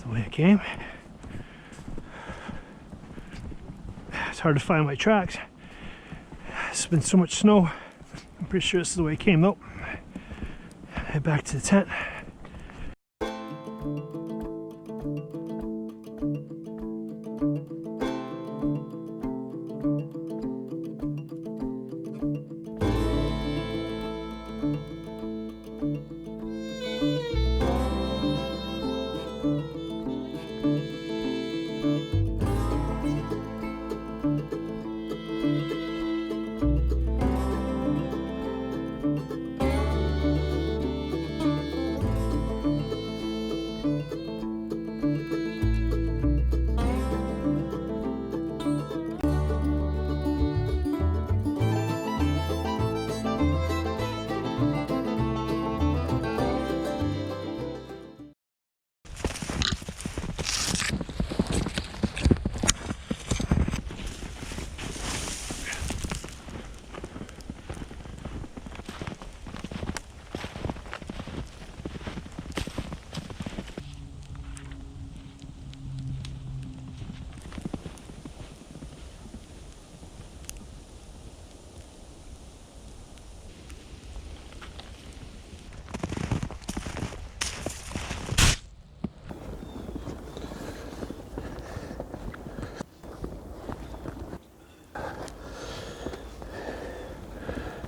the way I came. It's hard to find my tracks. It's been so much snow. I'm pretty sure this is the way I came though. Head back to the tent.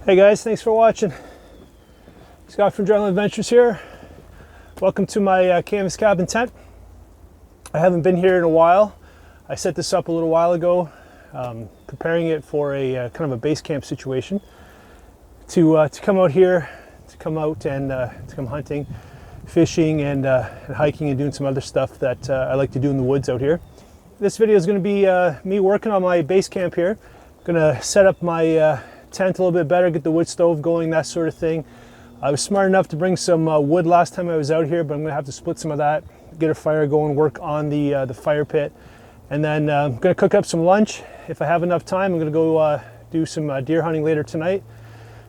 Hey guys, thanks for watching. Scott from Adrenaline Adventures here. Welcome to my canvas cabin tent. I haven't been here in a while. I set this up a little while ago, preparing it for a kind of a base camp situation. To come out here, to come out and to come hunting, fishing, and hiking and doing some other stuff that I like to do in the woods out here. This video is going to be me working on my base camp here. I'm going to set up my tent a little bit better, get the wood stove going, that sort of thing. I was smart enough to bring some wood last time I was out here, but I'm gonna have to split some of that, get a fire going, work on the fire pit, and then I'm gonna cook up some lunch. If I have enough time, I'm gonna go do some deer hunting later tonight,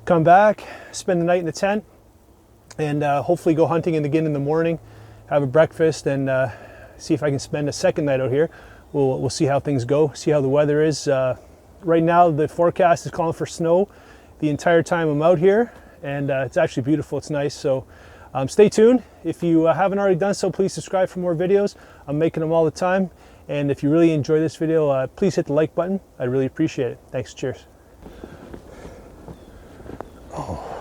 come back, spend the night in the tent, and hopefully go hunting again in the morning, have a breakfast, and see if I can spend a second night out here. We'll see how things go, see how the weather is. Right now the forecast is calling for snow the entire time I'm out here, and it's actually beautiful, it's nice. So stay tuned. If you haven't already done so, please subscribe for more videos. I'm making them all the time, and if you really enjoy this video, please hit the like button. I'd really appreciate it. Thanks, cheers. Oh.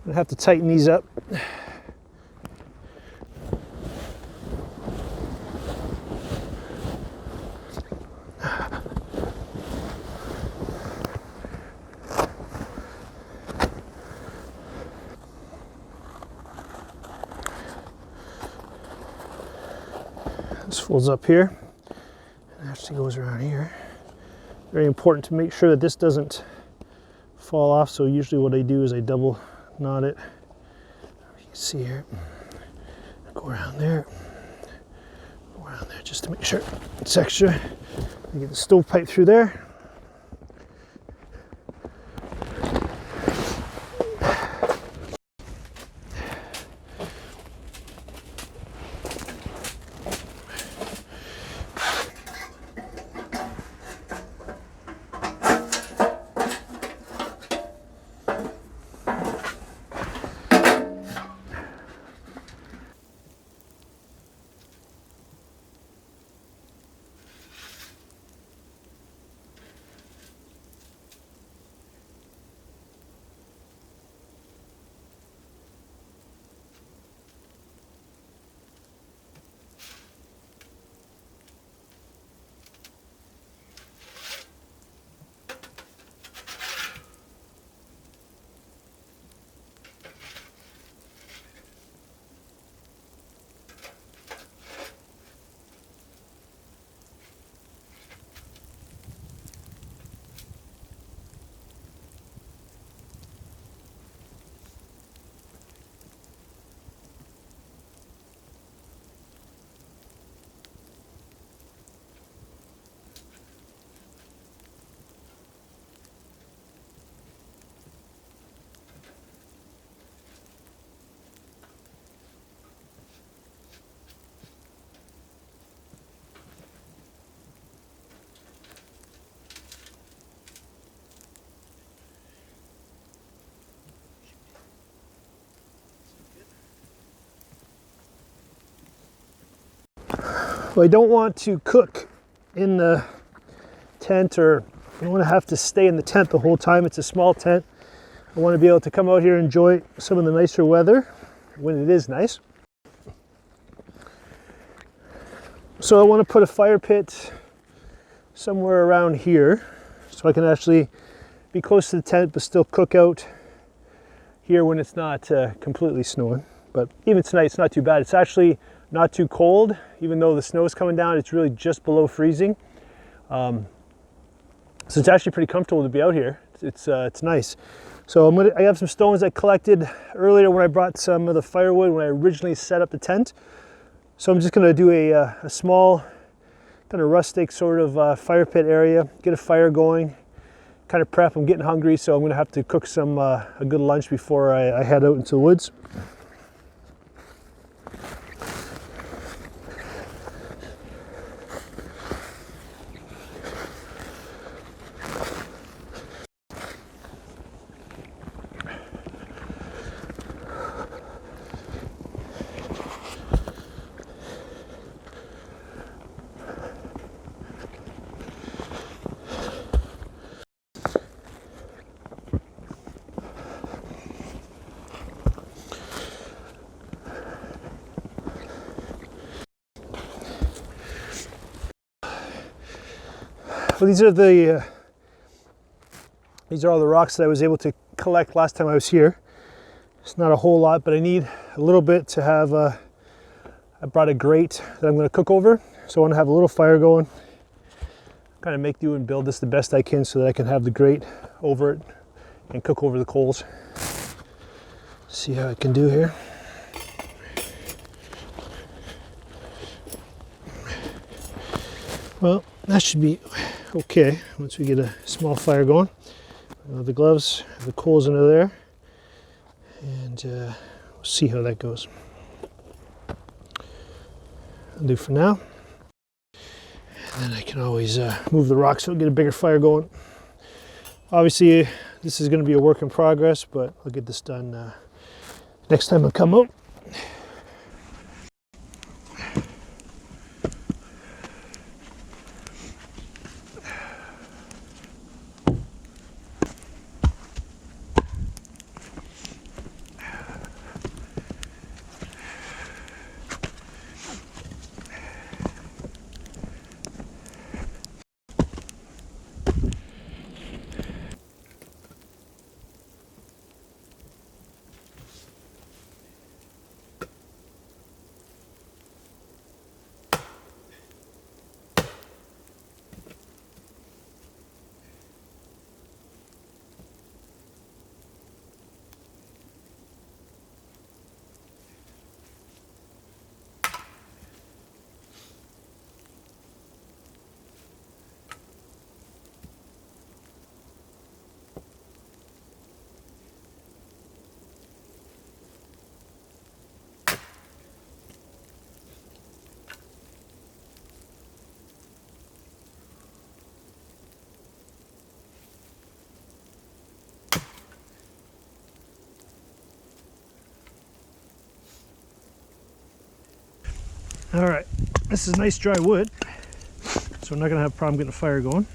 I have to tighten these up. This folds up here and actually goes around here. Very important to make sure that this doesn't fall off, so usually what I do is I double knot it. You can see here. Go around there. Go around there just to make sure it's extra. You get the stovepipe through there. Well, I don't want to cook in the tent, or I don't want to have to stay in the tent the whole time. It's a small tent. I want to be able to come out here and enjoy some of the nicer weather when it is nice. So I want to put a fire pit somewhere around here so I can actually be close to the tent but still cook out here when it's not completely snowing. But even tonight it's not too bad. It's actually not too cold. Even though the snow is coming down, it's really just below freezing. So it's actually pretty comfortable to be out here. It's nice. So I have some stones I collected earlier when I brought some of the firewood when I originally set up the tent. So I'm just going to do a small kind of rustic sort of fire pit area, get a fire going, kind of prep. I'm getting hungry, so I'm going to have to cook some a good lunch before I head out into the woods. Well, these are all the rocks that I was able to collect last time I was here. It's not a whole lot, but I need a little bit to have I brought a grate that I'm going to cook over. So I want to have a little fire going, kind of make do and build this the best I can so that I can have the grate over it and cook over the coals. See how I can do here. Well, that should be okay once we get a small fire going. The gloves, the coals under there, and we'll see how that goes. I'll do for now. And then I can always move the rocks so I'll get a bigger fire going. Obviously, this is going to be a work in progress, but I'll get this done next time I come out. All right, this is nice dry wood, so I'm not gonna have a problem getting a fire going.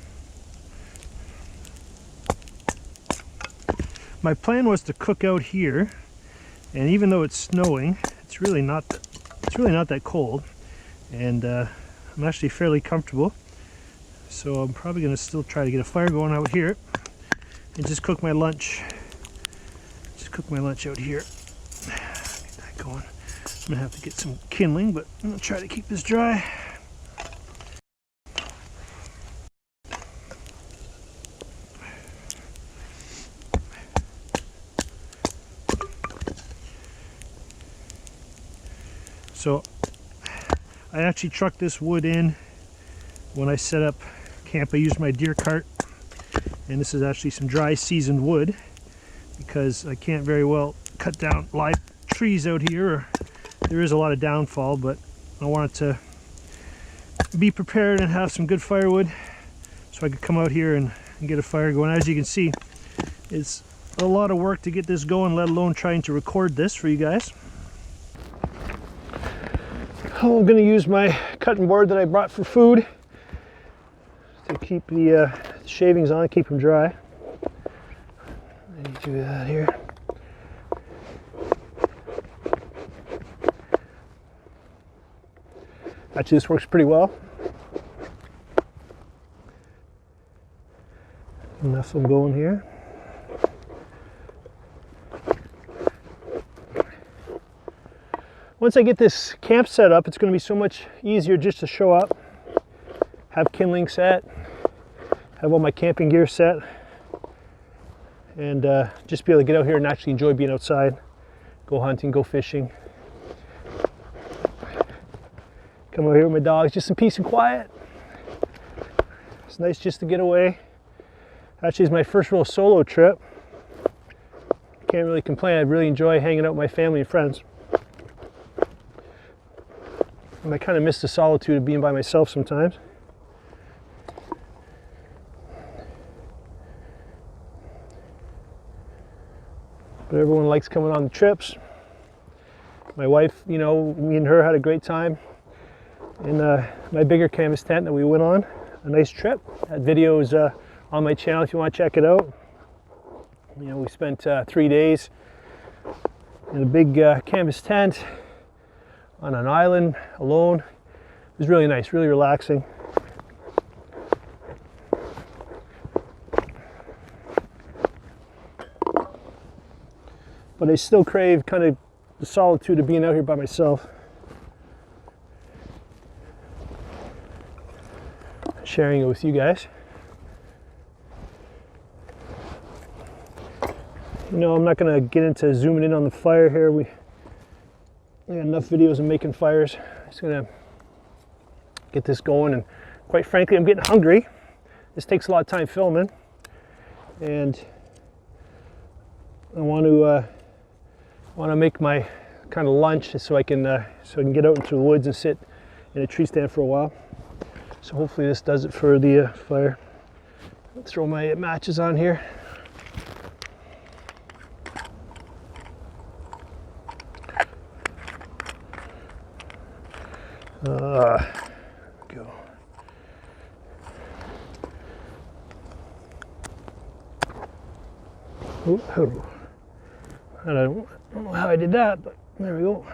My plan was to cook out here, and even though it's snowing, it's really not that cold, and I'm actually fairly comfortable. So I'm probably gonna still try to get a fire going out here and just cook my lunch. Just cook my lunch out here. Get that going. I'm gonna have to get some kindling, but I'm gonna try to keep this dry. So I actually trucked this wood in when I set up camp. I used my deer cart, and this is actually some dry seasoned wood because I can't very well cut down live trees out here, or there is a lot of downfall, but I wanted to be prepared and have some good firewood so I could come out here and get a fire going. As you can see, it's a lot of work to get this going, let alone trying to record this for you guys. I'm going to use my cutting board that I brought for food to keep the shavings on, keep them dry. I need to do that here. Actually, this works pretty well. Enough of them going here. Once I get this camp set up, it's going to be so much easier just to show up, have kindling set, have all my camping gear set, and just be able to get out here and actually enjoy being outside, go hunting, go fishing. Come over here with my dogs, just some peace and quiet. It's nice just to get away. Actually, it's my first real solo trip. Can't really complain. I really enjoy hanging out with my family and friends. And I kind of miss the solitude of being by myself sometimes. But everyone likes coming on the trips. My wife, you know, me and her had a great time in my bigger canvas tent that we went on. A nice trip. That video is on my channel if you want to check it out. You know, we spent 3 days in a big canvas tent on an island alone. It was really nice, really relaxing. But I still crave kind of the solitude of being out here by myself. Sharing it with you guys. You know, I'm not going to get into zooming in on the fire here. We got enough videos of making fires. I'm just going to get this going, and quite frankly, I'm getting hungry. This takes a lot of time filming, and I want to make my kind of lunch so I can get out into the woods and sit in a tree stand for a while. So hopefully this does it for the fire. I'll throw my matches on here. Go. Oh. I don't know how I did that, but there we go.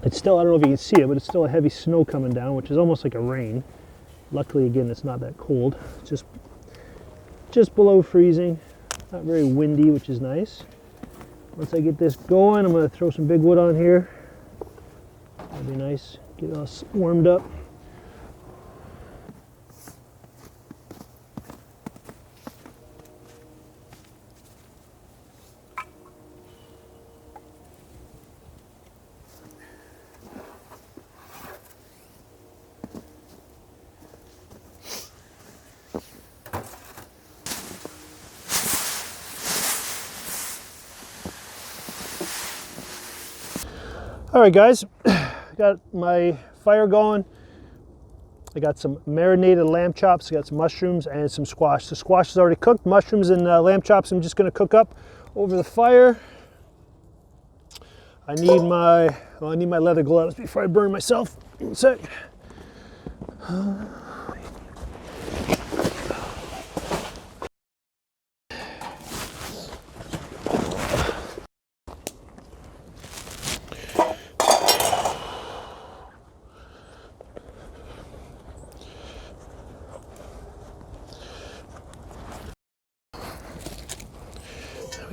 It's still, I don't know if you can see it, but it's still a heavy snow coming down, which is almost like a rain. Luckily, again, it's not that cold. It's just below freezing. Not very windy, which is nice. Once I get this going, I'm going to throw some big wood on here. That'd be nice. Get it all warmed up. All right, guys, got my fire going. I got some marinated lamb chops, I got some mushrooms and some squash. The squash is already cooked. Mushrooms and lamb chops I'm just gonna cook up over the fire. I need my leather gloves before I burn myself. One sec.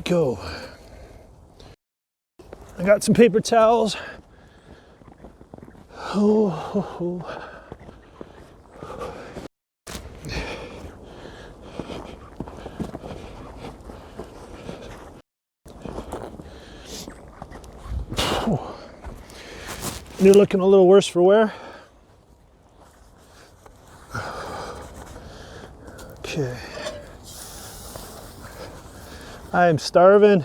Go. I got some paper towels. And you're looking a little worse for wear. Okay. I am starving.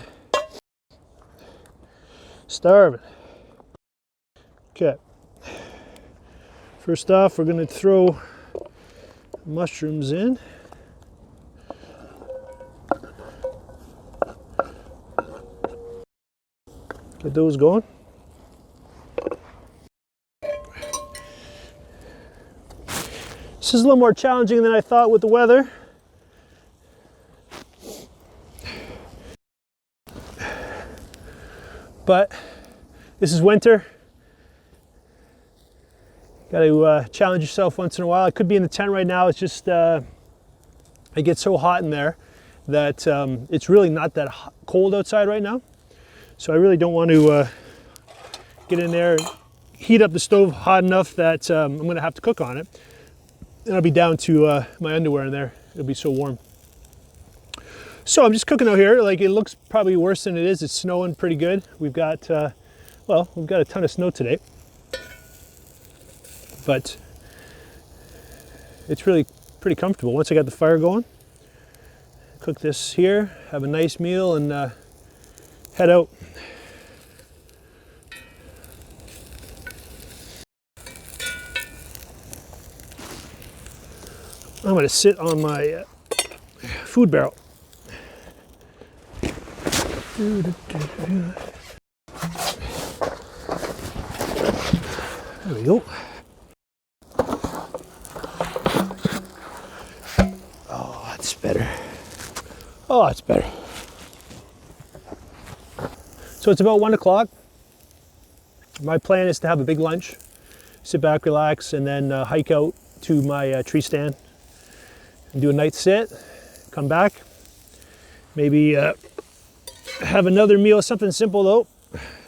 Starving. Okay. First off, we're going to throw mushrooms in. Get those going. This is a little more challenging than I thought with the weather. But this is winter. Got to challenge yourself once in a while. I could be in the tent right now. It's just it gets so hot in there that it's really not that cold outside right now. So I really don't want to get in there and heat up the stove hot enough that I'm going to have to cook on it. And I'll be down to my underwear in there. It'll be so warm. So I'm just cooking out here. Like, it looks probably worse than it is. It's snowing pretty good. We've got, well, we've got a ton of snow today. But it's really pretty comfortable. Once I got the fire going, cook this here, have a nice meal, and head out. I'm going to sit on my food barrel. There we go. Oh, that's better. Oh, that's better. So it's about 1 o'clock. My plan is to have a big lunch, sit back, relax, and then hike out to my tree stand and do a night sit, come back, maybe have another meal, something simple though,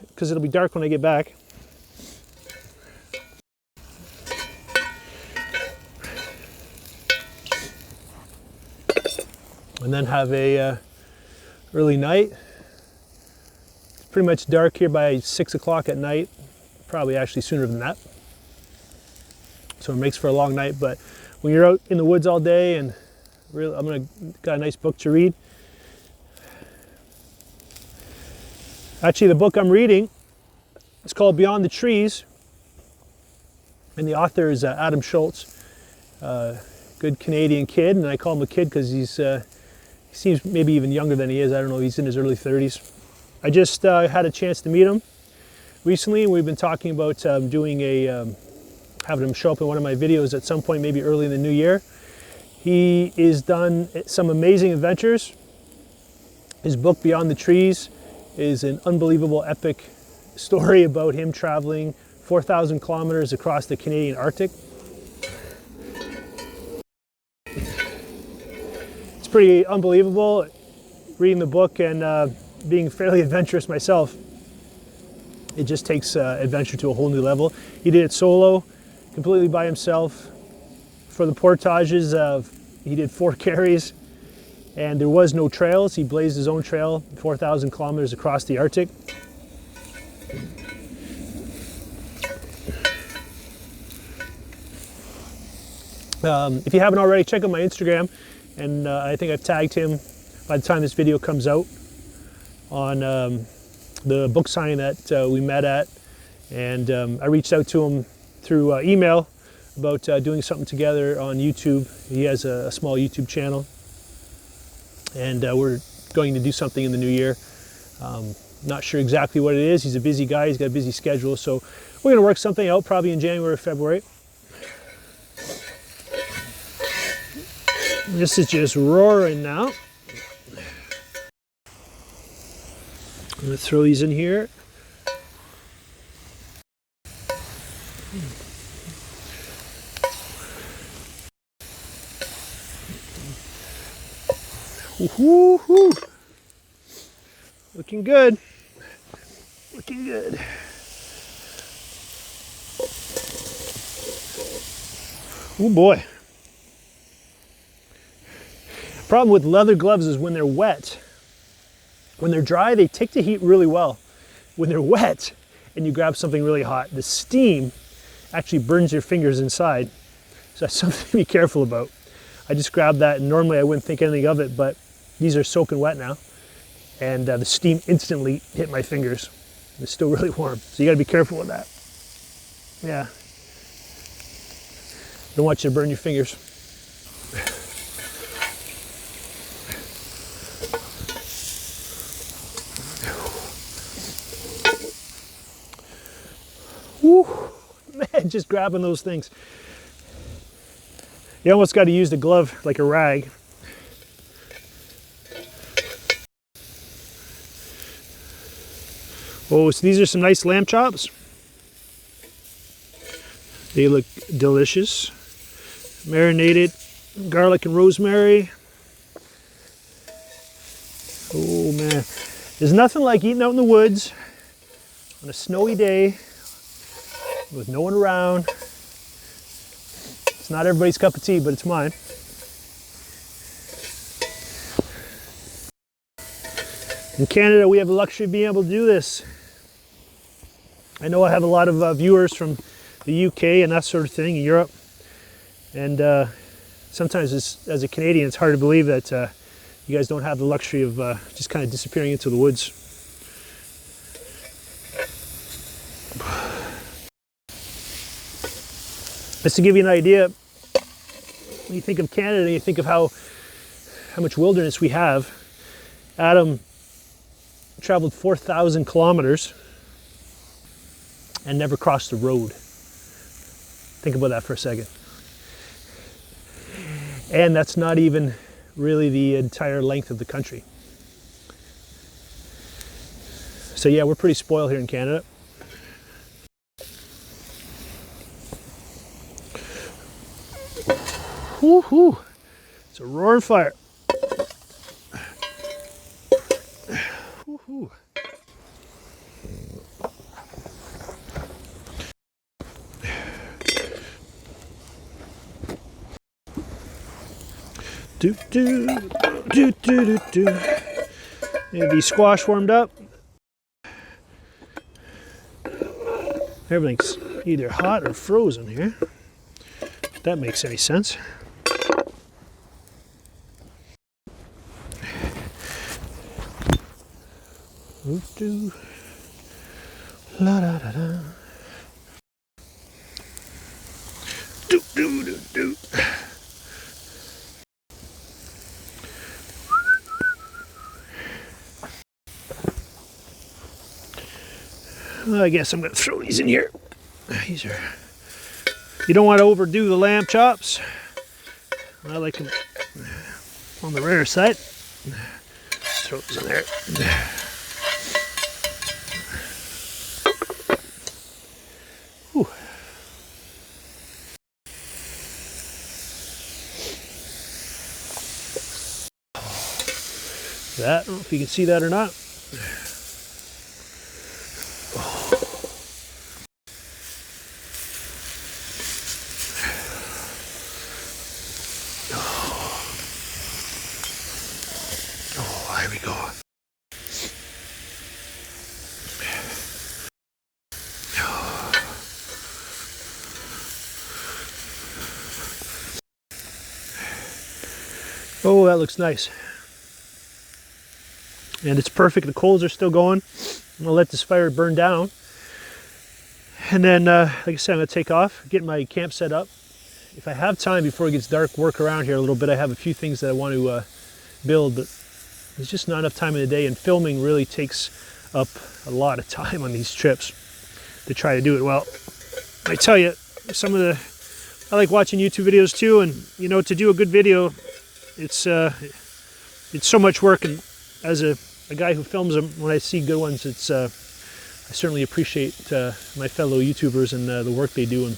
because it'll be dark when I get back. And then have a early night. It's pretty much dark here by 6 o'clock at night, probably actually sooner than that. So it makes for a long night, but when you're out in the woods all day, and really, got a nice book to read. Actually, the book I'm reading is called Beyond the Trees, and the author is Adam Schultz, good Canadian kid, and I call him a kid because he seems maybe even younger than he is. I don't know, he's in his early 30s. I just had a chance to meet him recently, and we've been talking about doing having him show up in one of my videos at some point, maybe early in the new year. He has done some amazing adventures. His book, Beyond the Trees, is an unbelievable epic story about him traveling 4,000 kilometers across the Canadian Arctic. It's pretty unbelievable reading the book and being fairly adventurous myself. It just takes adventure to a whole new level. He did it solo, completely by himself. For the portages, he did 4 carries, and there was no trails. He blazed his own trail, 4,000 kilometers across the Arctic. If you haven't already, check out my Instagram, and I think I've tagged him by the time this video comes out on the book signing that we met at, and I reached out to him through email about doing something together on YouTube. He has a small YouTube channel, and we're going to do something in the new year. Not sure exactly what it is. He's a busy guy. He's got a busy schedule, so we're going to work something out probably in January or February. This is just roaring now. I'm going to throw these in here. Woo-hoo-hoo. Looking good. Looking good. Oh boy. Problem with leather gloves is when they're wet. When they're dry, they take the heat really well. When they're wet and you grab something really hot, the steam actually burns your fingers inside. So that's something to be careful about. I just grabbed that, and normally I wouldn't think anything of it, but these are soaking wet now. And the steam instantly hit my fingers. It's still really warm, so you gotta be careful with that. Yeah. Don't want you to burn your fingers. Woo, man, just grabbing those things. You almost got to use the glove like a rag. Oh, so these are some nice lamb chops. They look delicious. Marinated garlic and rosemary. Oh man, there's nothing like eating out in the woods on a snowy day with no one around. It's not everybody's cup of tea, but it's mine. In Canada, we have the luxury of being able to do this. I know I have a lot of viewers from the UK and that sort of thing in Europe. And sometimes as a Canadian, it's hard to believe that you guys don't have the luxury of just kind of disappearing into the woods. Just to give you an idea, when you think of Canada, you think of how much wilderness we have. Adam traveled 4,000 kilometers and never crossed the road. Think about that for a second. And that's not even really the entire length of the country. So yeah, we're pretty spoiled here in Canada. Woo-hoo. It's a roaring fire. Woo-hoo. Do do do do do do. Maybe squash warmed up. Everything's either hot or frozen here. If that makes any sense. Do la da da da. Do do do do. Well, I guess I'm going to throw these in here. These are. You don't want to overdo the lamb chops. I like them on the rare side. Throw those in there. Whew. That, I don't know if you can see that or not. There we go. Oh, that looks nice. And it's perfect. The coals are still going. I'm gonna let this fire burn down. And then, like I said, I'm gonna take off, get my camp set up. If I have time before it gets dark, work around here a little bit. I have a few things that I want to build, but there's just not enough time in the day, and filming really takes up a lot of time on these trips to try to do it well. I tell you, I like watching YouTube videos too, and you know, to do a good video, it's so much work, and as a guy who films them, when I see good ones, it's I certainly appreciate my fellow YouTubers and the work they do in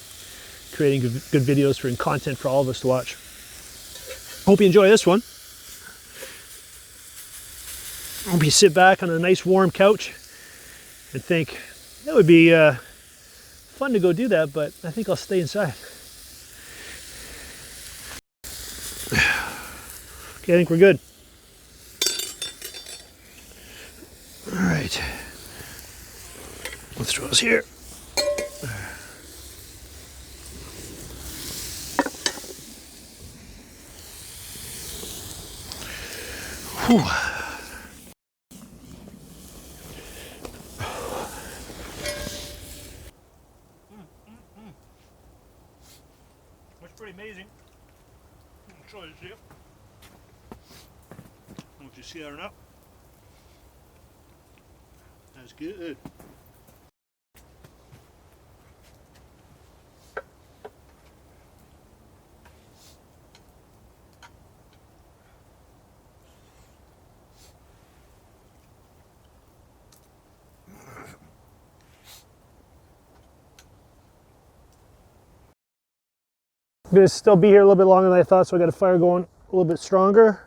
creating good videos and content for all of us to watch. Hope you enjoy this one. Hope you sit back on a nice warm couch and think, that would be fun to go do that, but I think I'll stay inside. Okay, I think we're good. All right. We'll throws here. Whew. That's pretty amazing. I'll show you. I don't know if you see that or not. That's good. I'm going to still be here a little bit longer than I thought, so I got a fire going a little bit stronger.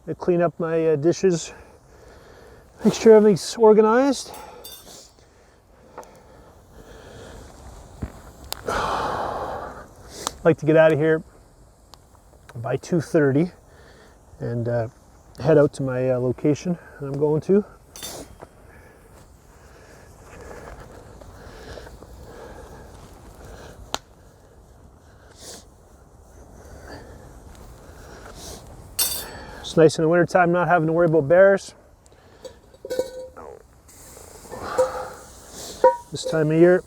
I clean up my dishes, make sure everything's organized. I like to get out of here by 2:30 and head out to my location that I'm going to. It's nice in the wintertime not having to worry about bears. This time of year,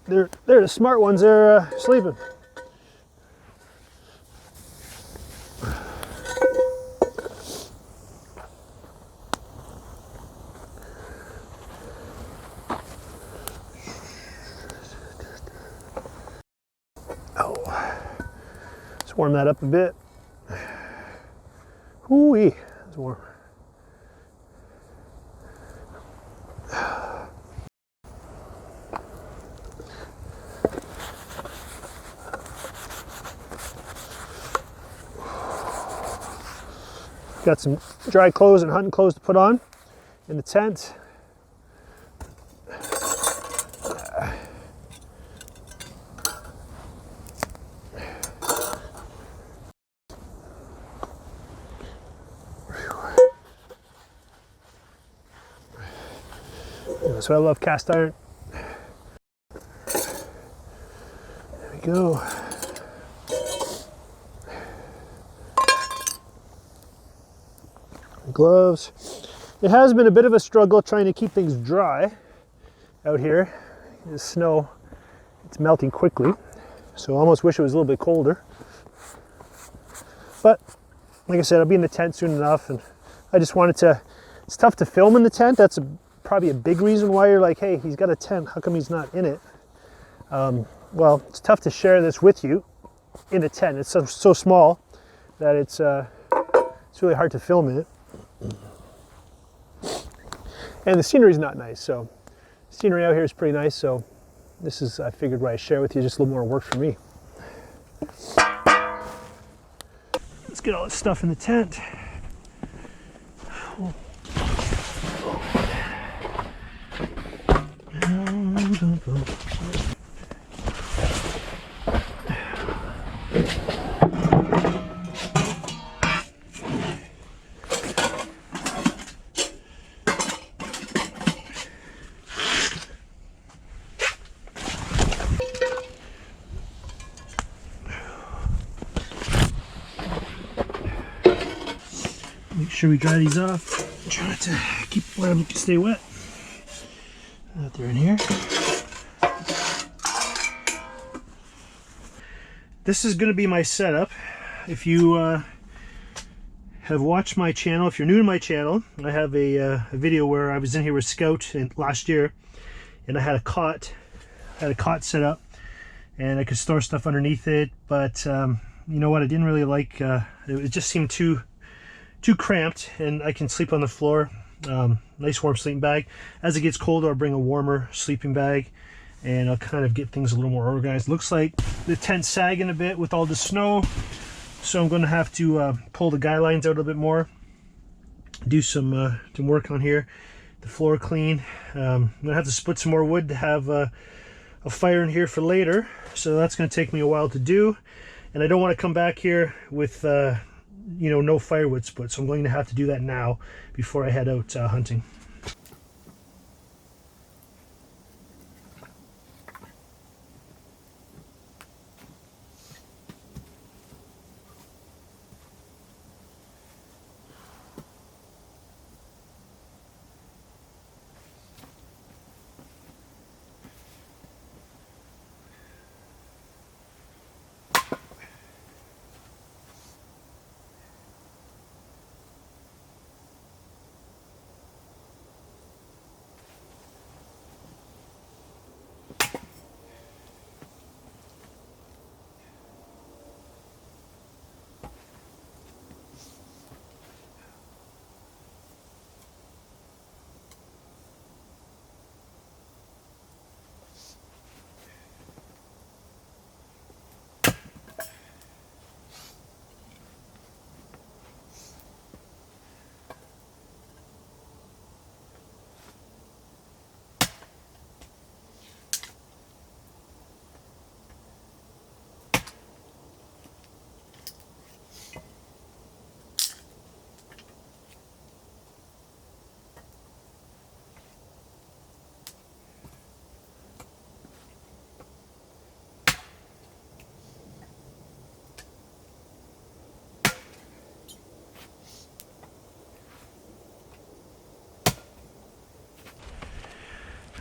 they're the smart ones, they're sleeping. Let's warm that up a bit. Ooh-wee, it's warm. Got some dry clothes and hunting clothes to put on in the tent. So I love cast iron. There we go. Gloves. It has been a bit of a struggle trying to keep things dry out here. The snow, it's melting quickly, so I almost wish it was a little bit colder. But like I said, I'll be in the tent soon enough, and I just wanted to, it's tough to film in the tent. That's probably a big reason why you're like, hey, he's got a tent, how come he's not in it? Well, it's tough to share this with you in a tent. It's so small that it's really hard to film in it. And the scenery's not nice, so scenery out here is pretty nice, so this is, I figured, what I share with you, just a little more work for me. Let's get all this stuff in the tent. Make sure we dry these off. Try not to keep them stay wet. Out there in here. This is going to be my setup. If you have watched my channel, if you're new to my channel, I have a video where I was in here with Scout last year, and I had a cot set up, and I could store stuff underneath it. But you know what? I didn't really like. It just seemed too cramped, and I can sleep on the floor. Nice warm sleeping bag. As it gets colder, I'll bring a warmer sleeping bag, and I'll kind of get things a little more organized. Looks like the tent's sagging a bit with all the snow, so I'm going to have to pull the guy lines out a little bit more, do some work on here, the floor clean. I'm going to have to split some more wood to have a fire in here for later, so that's going to take me a while to do, and I don't want to come back here with you know, no firewood split, so I'm going to have to do that now before I head out hunting.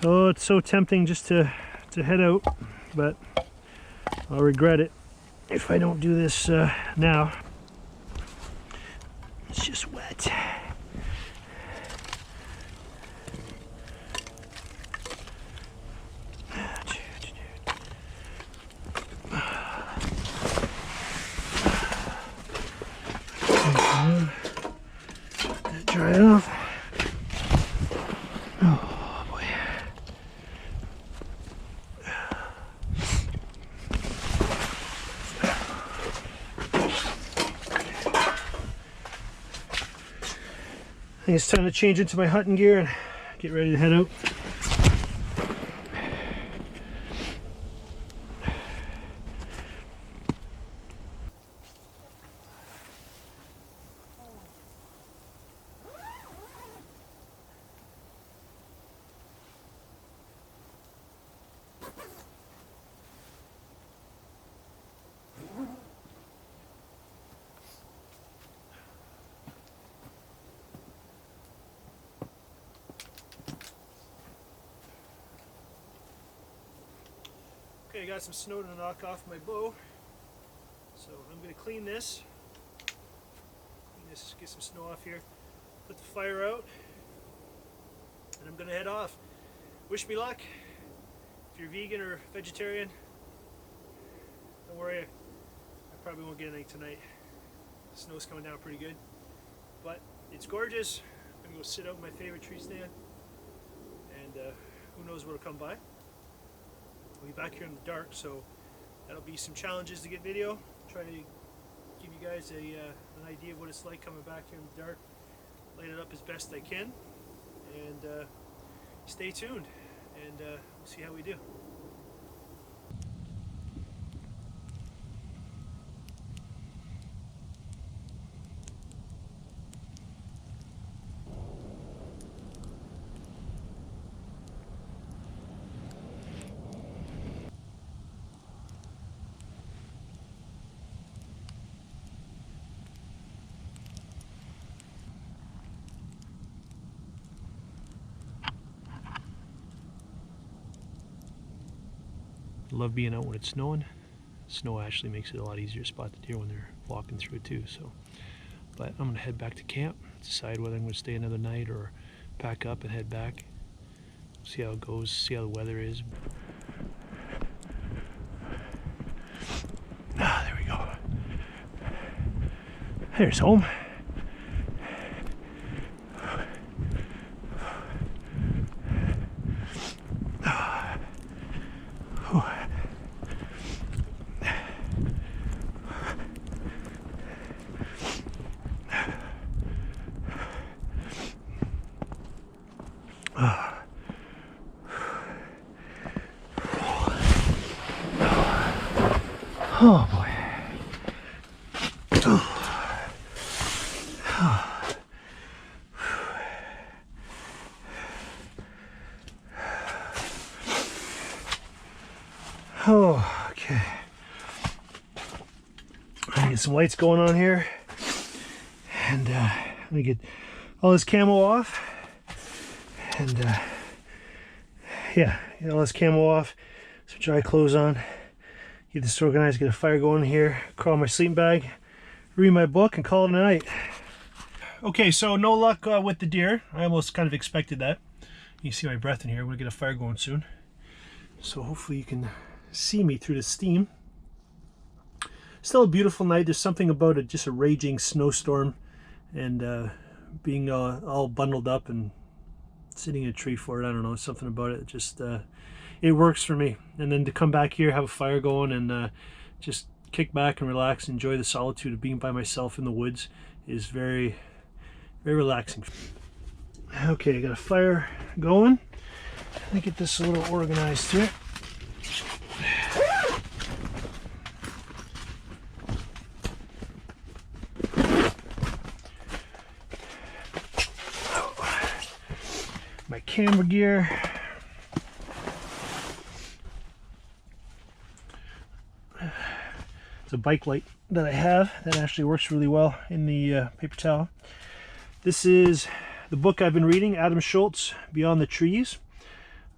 Oh, it's so tempting just to head out, but I'll regret it if I don't do this now. It's just wet. Dry it off. Oh boy. I think it's time to change into my hunting gear and get ready to head out. Okay, I got some snow to knock off my bow, so I'm going to clean this, get some snow off here, put the fire out, and I'm going to head off. Wish me luck. If you're vegan or vegetarian, don't worry, I probably won't get anything tonight. The snow's coming down pretty good, but it's gorgeous. I'm going to go sit out in my favorite tree stand, and who knows what'll come by. I'll be back here in the dark, so that'll be some challenges to get video. Try to give you guys an idea of what it's like coming back here in the dark. Light it up as best I can, and stay tuned, and we'll see how we do. I love being out when it's snowing. Snow actually makes it a lot easier to spot the deer when they're walking through it too. So, but I'm gonna head back to camp, decide whether I'm gonna stay another night or pack up and head back. See how it goes, see how the weather is. Ah, there we go. There's home. Oh boy. Oh, okay. I get some lights going on here, and let me get all this camo off, and yeah, get all this camo off, some dry clothes on, get this organized, get a fire going here, crawl my sleeping bag, read my book, and call it a night. Okay, so no luck with the deer. I almost kind of expected that. You see my breath in here. I'm gonna get a fire going soon, so hopefully you can see me through the steam. Still a beautiful night. There's something about it, just a raging snowstorm, and being all bundled up and sitting in a tree for it. I don't know, something about it. Just it works for me. And then to come back here, have a fire going, and just kick back and relax, enjoy the solitude of being by myself in the woods is very, very relaxing. Okay, I got a fire going. Let me get this a little organized here. My camera gear. It's a bike light that I have that actually works really well in the paper towel. This is the book I've been reading, Adam Schultz, Beyond the Trees.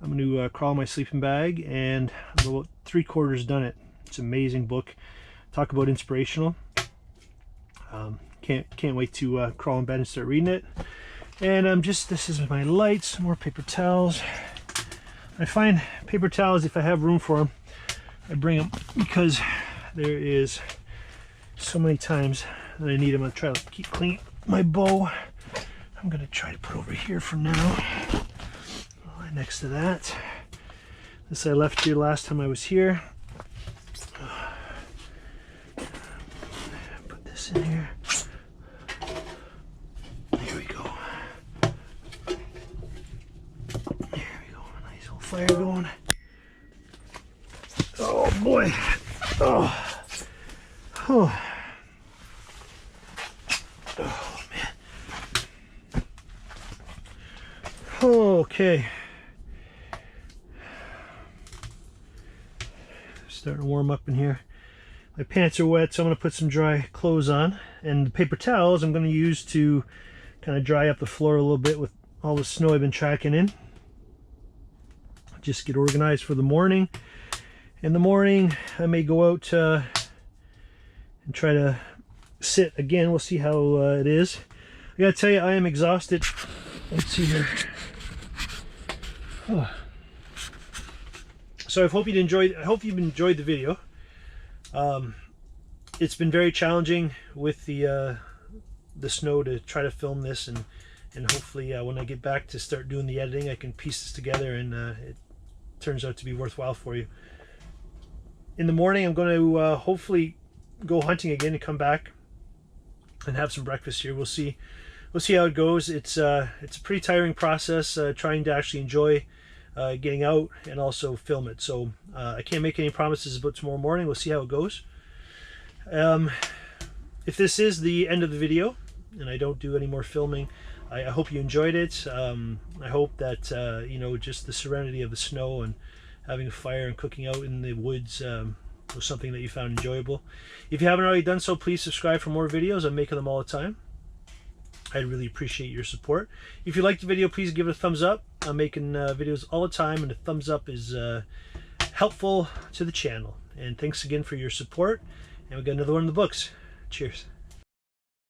I'm going to crawl my sleeping bag, and I'm about 3/4 done it. It's an amazing book. Talk about inspirational. Can't wait to crawl in bed and start reading it. And this is my lights, more paper towels. I find paper towels, if I have room for them, I bring them, because there is so many times that I need them. I'm gonna try to keep clean my bow. I'm gonna try to put over here for now, right next to that. This I left here last time I was here. Put this in here. There we go. There we go. Nice little fire going. Oh boy. Oh. Oh. Oh man. Okay. Starting to warm up in here. My pants are wet, so I'm going to put some dry clothes on. And the paper towels I'm going to use to kind of dry up the floor a little bit with all the snow I've been tracking in. Just get organized for the morning. In the morning, I may go out and try to sit again. We'll see how it is. I gotta tell you, I am exhausted. Let's see here. Oh. So I hope you've enjoyed the video. It's been very challenging with the snow to try to film this, and hopefully when I get back to start doing the editing, I can piece this together and it turns out to be worthwhile for you. In the morning, I'm going to hopefully go hunting again and come back and have some breakfast here. We'll see how it goes. It's a pretty tiring process trying to actually enjoy getting out and also film it. So I can't make any promises about tomorrow morning. We'll see how it goes. If this is the end of the video and I don't do any more filming, I hope you enjoyed it. I hope that you know, just the serenity of the snow and having a fire and cooking out in the woods was something that you found enjoyable. If you haven't already done so, please subscribe for more videos. I'm making them all the time. I'd really appreciate your support. If you liked the video, please give it a thumbs up. I'm making videos all the time, and a thumbs up is helpful to the channel. And thanks again for your support. And we got another one in the books. Cheers.